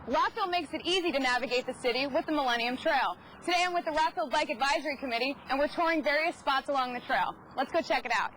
Rockville makes it easy to navigate the city with the Millennium Trail. Today I'm with the Rockville Bike Advisory Committee, and we're touring various spots along the trail. Let's go check it out.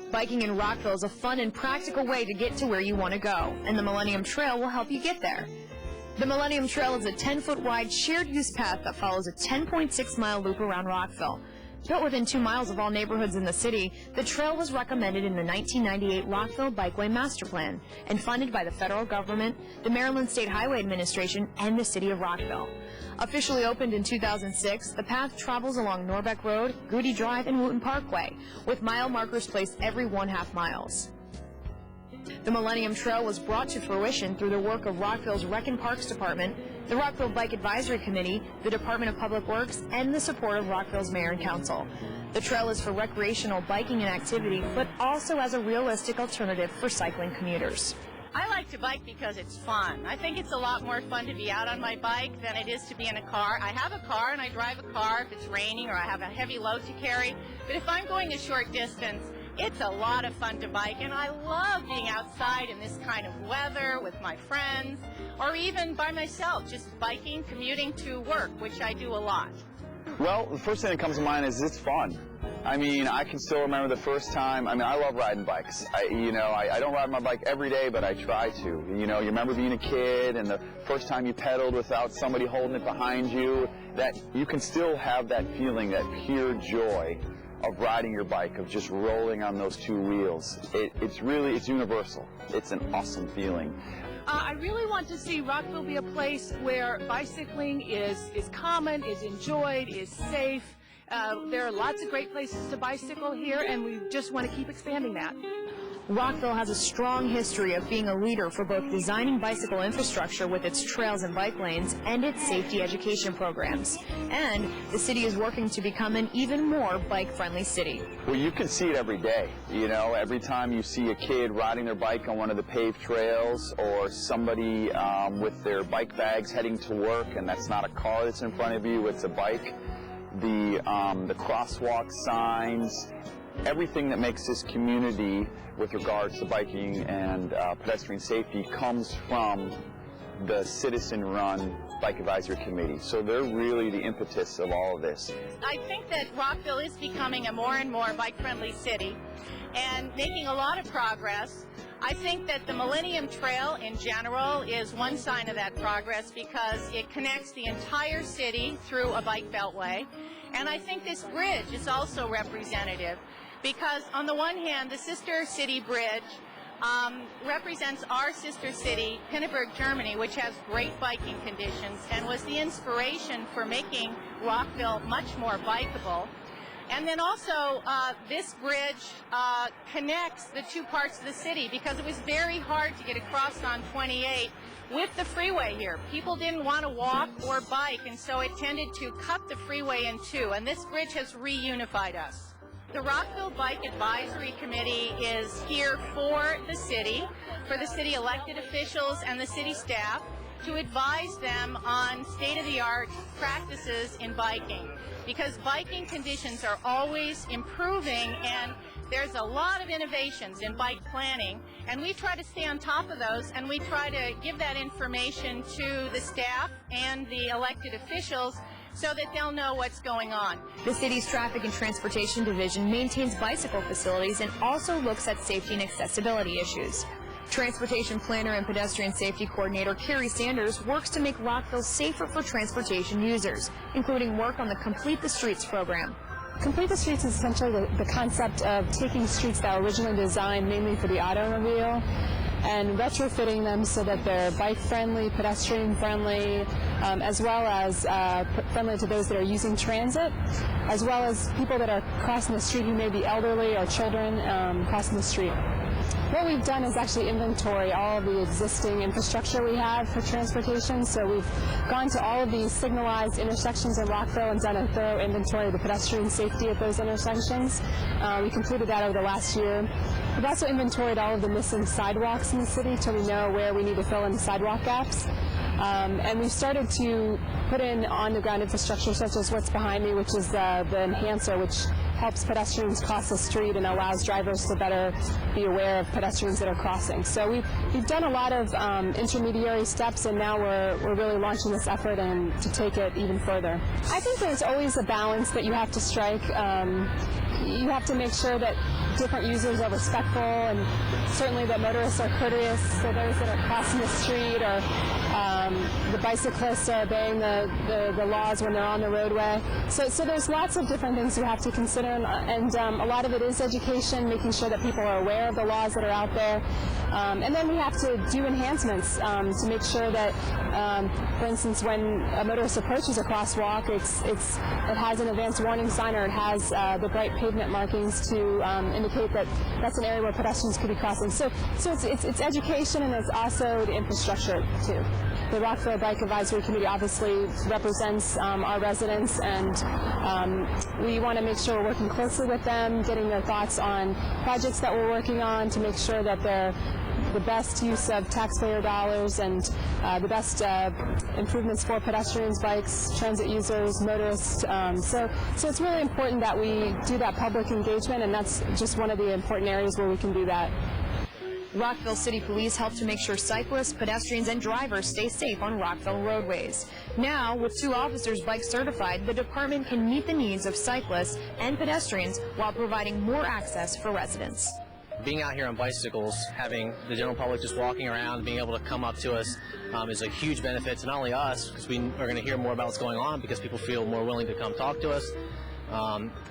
Biking in Rockville is a fun and practical way to get to where you want to go, and the Millennium Trail will help you get there. The Millennium Trail is a 10-foot wide shared-use path that follows a 10.6-mile loop around Rockville. Built within 2 miles of all neighborhoods in the city, the trail was recommended in the 1998 Rockville Bikeway Master Plan and funded by the federal government, the Maryland State Highway Administration, and the city of Rockville. Officially opened in 2006, the path travels along Norbeck Road, Goody Drive, and Wooten Parkway, with mile markers placed every 1/2 miles. The Millennium Trail was brought to fruition through the work of Rockville's Rec and Parks Department, the Rockville Bike Advisory Committee, the Department of Public Works, and the support of Rockville's Mayor and Council. The trail is for recreational biking and activity, but also as a realistic alternative for cycling commuters. I like to bike because it's fun. I think it's a lot more fun to be out on my bike than it is to be in a car. I have a car and I drive a car if it's raining or I have a heavy load to carry, but if I'm going a short distance, it's a lot of fun to bike, and I love being outside in this kind of weather with my friends, or even by myself, just biking, commuting to work, which I do a lot. Well, the first thing that comes to mind is it's fun. I mean, I can still remember the first time. I mean, I love riding bikes. I don't ride my bike every day, but I try to. You remember being a kid and the first time you pedaled without somebody holding it behind you, that you can still have that feeling, that pure joy of riding your bike, of just rolling on those two wheels. It's universal. It's an awesome feeling. I really want to see Rockville be a place where bicycling is common, is enjoyed, is safe. There are lots of great places to bicycle here, and we just want to keep expanding that. Rockville has a strong history of being a leader for both designing bicycle infrastructure with its trails and bike lanes and its safety education programs. And the city is working to become an even more bike-friendly city. Well, you can see it every day. Every time you see a kid riding their bike on one of the paved trails, or somebody with their bike bags heading to work, and that's not a car that's in front of you, it's a bike. The crosswalk signs, everything that makes this community with regards to biking and pedestrian safety comes from the citizen-run Bike Advisory Committee. So they're really the impetus of all of this. I think that Rockville is becoming a more and more bike-friendly city and making a lot of progress. I think that the Millennium Trail in general is one sign of that progress because it connects the entire city through a bike beltway. And I think this bridge is also representative because on the one hand, the Sister City Bridge represents our sister city, Pinneberg, Germany, which has great biking conditions and was the inspiration for making Rockville much more bikeable. And then also, this bridge connects the two parts of the city because it was very hard to get across on 28 with the freeway here. People didn't want to walk or bike, and so it tended to cut the freeway in two, and this bridge has reunified us. The Rockville Bike Advisory Committee is here for the city elected officials and the city staff, to advise them on state-of-the-art practices in biking, because biking conditions are always improving and there's a lot of innovations in bike planning, and we try to stay on top of those, and we try to give that information to the staff and the elected officials so that they'll know what's going on. The city's Traffic and Transportation Division maintains bicycle facilities and also looks at safety and accessibility issues. Transportation Planner and Pedestrian Safety Coordinator Carrie Sanders works to make Rockville safer for transportation users, including work on the Complete the Streets program. Complete the Streets is essentially the concept of taking streets that were originally designed mainly for the automobile and retrofitting them so that they're bike-friendly, pedestrian-friendly, as well as friendly to those that are using transit, as well as people that are crossing the street who may be elderly or children crossing the street. What we've done is actually inventory all of the existing infrastructure we have for transportation. So we've gone to all of these signalized intersections in Rockville and done a thorough inventory of the pedestrian safety at those intersections. We completed that over the last year. We've also inventoried all of the missing sidewalks in the city till we know where we need to fill in the sidewalk gaps. And we've started to put in on-the-ground infrastructure such as what's behind me, which is the enhancer, which helps pedestrians cross the street and allows drivers to better be aware of pedestrians that are crossing. So we've done a lot of intermediary steps, and now we're really launching this effort and to take it even further. I think there's always a balance that you have to strike. You have to make sure that different users are respectful, and certainly that motorists are courteous to those that are crossing the street, or the bicyclists are obeying the laws when they're on the roadway. So there's lots of different things you have to consider, and a lot of it is education, making sure that people are aware of the laws that are out there. And then we have to do enhancements to make sure that, for instance, when a motorist approaches a crosswalk, it has an advanced warning sign, or it has the bright pavement markings to indicate that that's an area where pedestrians could be crossing. So it's education, and it's also the infrastructure too. The Rockville Bike Advisory Committee obviously represents our residents, and we want to make sure we're working closely with them, getting their thoughts on projects that we're working on to make sure that they're the best use of taxpayer dollars and the best improvements for pedestrians, bikes, transit users, motorists. So it's really important that we do that public engagement, and that's just one of the important areas where we can do that. Rockville City Police help to make sure cyclists, pedestrians, and drivers stay safe on Rockville roadways. Now, with 2 officers bike certified, the department can meet the needs of cyclists and pedestrians while providing more access for residents. Being out here on bicycles, having the general public just walking around, being able to come up to us is a huge benefit to not only us, because we are going to hear more about what's going on, because people feel more willing to come talk to us,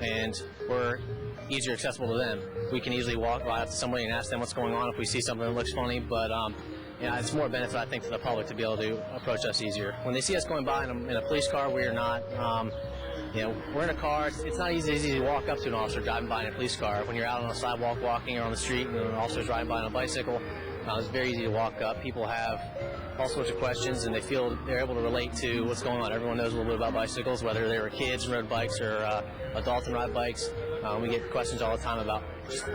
and we're easier accessible to them. We can easily walk right up to somebody and ask them what's going on if we see something that looks funny, but it's more benefit, I think, to the public to be able to approach us easier. When they see us going by in a police car, we're not, we're in a car. It's not easy to walk up to an officer driving by in a police car. When you're out on a sidewalk walking or on the street and an officer's driving by on a bicycle, it's very easy to walk up. People have all sorts of questions, and they feel they're able to relate to what's going on. Everyone knows a little bit about bicycles, whether they were kids and rode bikes or adults and ride bikes. We get questions all the time about,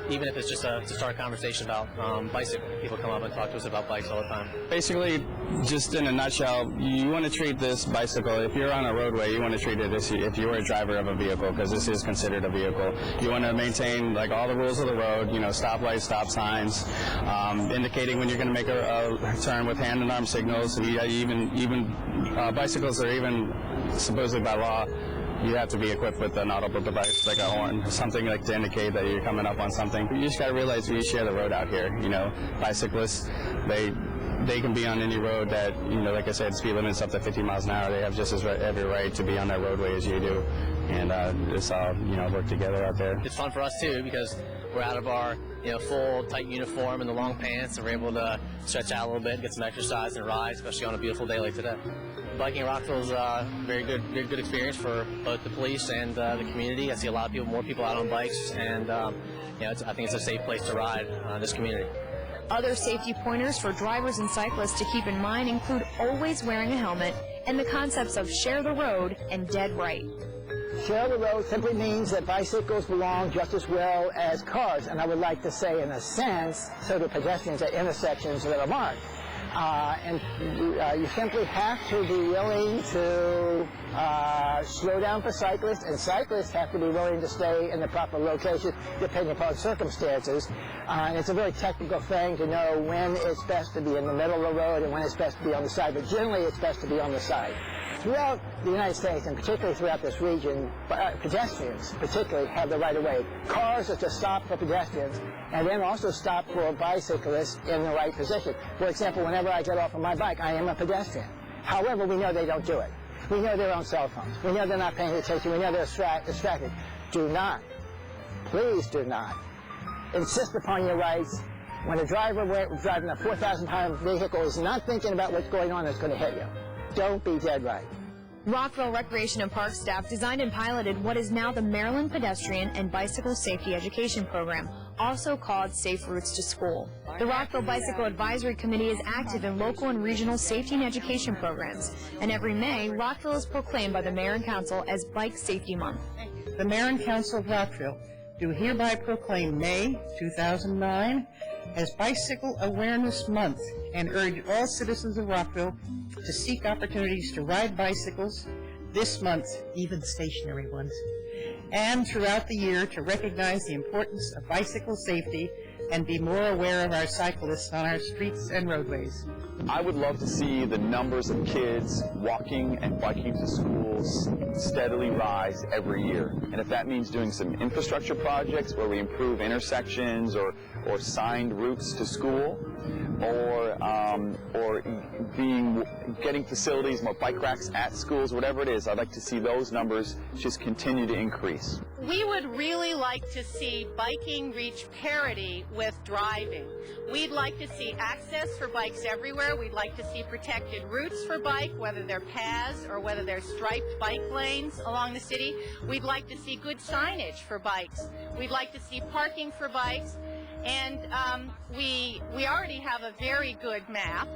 even if it's just to start a conversation about bicycle. People come up and talk to us about bikes all the time. Basically, just in a nutshell, you want to treat this bicycle, if you're on a roadway, you want to treat it as if you were a driver of a vehicle, because this is considered a vehicle. You want to maintain all the rules of the road, stoplights, stop signs, indicating when you're going to make a turn with hand and arm signals. And even bicycles are even supposedly by law, you have to be equipped with an audible device, like a horn, something to indicate that you're coming up on something. You just got to realize we share the road out here. Bicyclists, they can be on any road that, like I said, speed limit's up to 50 miles an hour. They have just every right to be on that roadway as you do. And it's all, work together out there. It's fun for us, too, because we're out of our, full, tight uniform and the long pants, and we're able to stretch out a little bit, get some exercise and ride, especially on a beautiful day like today. Biking in Rockville is a very good experience for both the police and the community. I see a lot of more people out on bikes, and I think it's a safe place to ride in this community. Other safety pointers for drivers and cyclists to keep in mind include always wearing a helmet and the concepts of share the road and dead right. Share the road simply means that bicycles belong just as well as cars, and I would like to say, in a sense, so do pedestrians at intersections that are marked. You simply have to be willing to slow down for cyclists, and cyclists have to be willing to stay in the proper location depending upon circumstances. And it's a very technical thing to know when it's best to be in the middle of the road and when it's best to be on the side, but generally it's best to be on the side. Throughout the United States, and particularly throughout this region, pedestrians particularly have the right of way. Cars are to stop for pedestrians and then also stop for bicyclists in the right position. For example, whenever I get off of my bike, I am a pedestrian. However, we know they don't do it. We know they're on cell phones. We know they're not paying attention. We know they're distracted. Do not, please do not, insist upon your rights When a driver driving a 4,000-pound vehicle is not thinking about what's going on, it's going to hit you. Don't be dead right. Rockville Recreation and Park staff designed and piloted what is now the Maryland Pedestrian and Bicycle Safety Education Program, also called Safe Routes to School. The Rockville Bicycle Advisory Committee is active in local and regional safety and education programs, and every May, Rockville is proclaimed by the Mayor and Council as Bike Safety Month. The Mayor and Council of Rockville do hereby proclaim May 2009 as Bicycle Awareness Month and urge all citizens of Rockville to seek opportunities to ride bicycles this month, even stationary ones, and throughout the year to recognize the importance of bicycle safety and be more aware of our cyclists on our streets and roadways. I would love to see the numbers of kids walking and biking to schools steadily rise every year. And if that means doing some infrastructure projects where we improve intersections or signed routes to school, or getting facilities, more bike racks at schools, whatever it is, I'd like to see those numbers just continue to increase. We would really like to see biking reach parity with driving. We'd like to see access for bikes everywhere. We'd like to see protected routes for bike, whether they're paths or whether they're striped bike lanes along the city. We'd like to see good signage for bikes. We'd like to see parking for bikes. And we already have a very good map.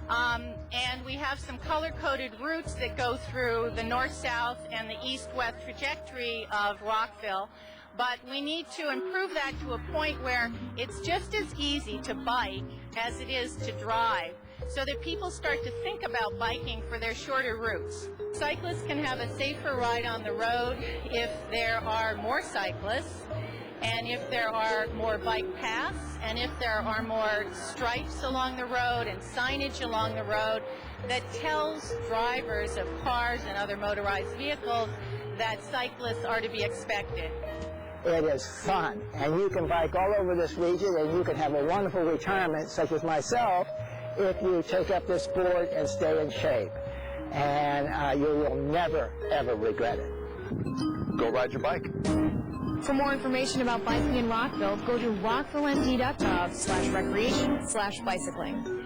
And we have some color-coded routes that go through the north-south and the east-west trajectory of Rockville. But we need to improve that to a point where it's just as easy to bike as it is to drive, so that people start to think about biking for their shorter routes. Cyclists can have a safer ride on the road if there are more cyclists, and if there are more bike paths, and if there are more stripes along the road and signage along the road that tells drivers of cars and other motorized vehicles that cyclists are to be expected. It is fun, and you can bike all over this region, and you can have a wonderful retirement, such as myself, if you take up this sport and stay in shape. And you will never, ever regret it. Go ride your bike. For more information about biking in Rockville, go to rockvillemd.gov/recreation/bicycling.